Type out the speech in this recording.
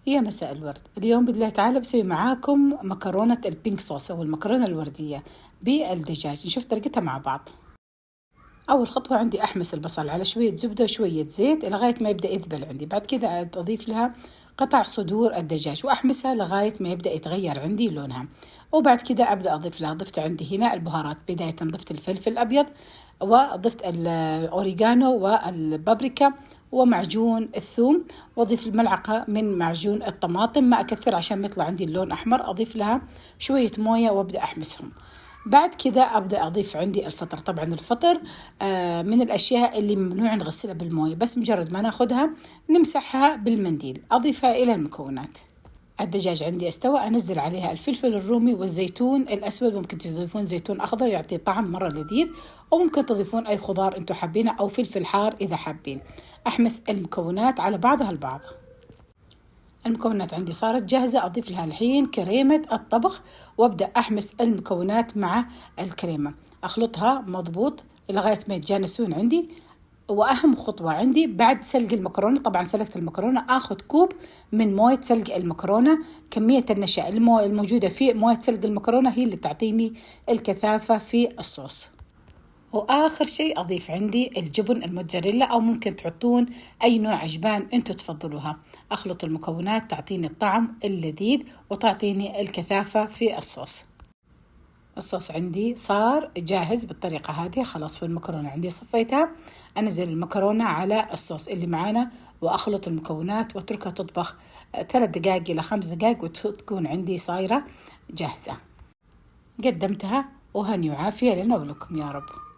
يا مساء الورد. اليوم بإذن الله تعالى بسوي معاكم مكرونة البينك صوص أو المكرونة الوردية بالدجاج. نشوف طريقتها مع بعض. أول خطوة عندي أحمس البصل على شوية زبدة وشوية زيت لغاية ما يبدأ يذبل عندي. بعد كده أضيف لها قطع صدور الدجاج وأحمسها لغاية ما يبدأ يتغير عندي لونها. وبعد كده أبدأ أضيف لها، ضفت عندي هنا البهارات. بداية ضفت الفلفل الأبيض وضفت الأوريغانو والبابريكا ومعجون الثوم، واضيف الملعقة من معجون الطماطم، ما أكثر عشان ما يطلع عندي اللون أحمر. أضيف لها شوية موية وأبدأ أحمسهم. بعد كده أبدأ أضيف عندي الفطر. طبعا الفطر من الأشياء اللي ممنوع نغسلها بالموية، بس مجرد ما ناخدها نمسحها بالمنديل. أضيفها إلى المكونات. الدجاج عندي استوى، أنزل عليها الفلفل الرومي والزيتون الأسود، ممكن تضيفون زيتون أخضر يعطي طعم مرة لذيذ، أو ممكن تضيفون أي خضار أنتم حابينه أو فلفل حار إذا حابين. أحمس المكونات على بعضها البعض. المكونات عندي صارت جاهزة. أضيف لها الحين كريمة الطبخ وأبدأ أحمس المكونات مع الكريمة، أخلطها مضبوط لغاية ما يتجانسون عندي. وأهم خطوة عندي بعد سلق المكرونة، طبعا سلقت المكرونة، أخذ كوب من موية سلق المكرونة. كمية النشا الموجودة في موية سلق المكرونة هي اللي تعطيني الكثافة في الصوص. وآخر شيء أضيف عندي الجبن الموتزاريلا، أو ممكن تحطون أي نوع عجبان أنتوا تفضلوها. أخلط المكونات تعطيني الطعم اللذيذ وتعطيني الكثافة في الصوص. الصوص عندي صار جاهز بالطريقة هذه. خلاص، والمكرونة عندي صفيتها. أنزل المكرونة على الصوص اللي معانا وأخلط المكونات وأتركها تطبخ 3 دقائق إلى 5 دقائق وتكون عندي صايرة جاهزة. قدمتها وهني وعافية لنا ولكم يا رب.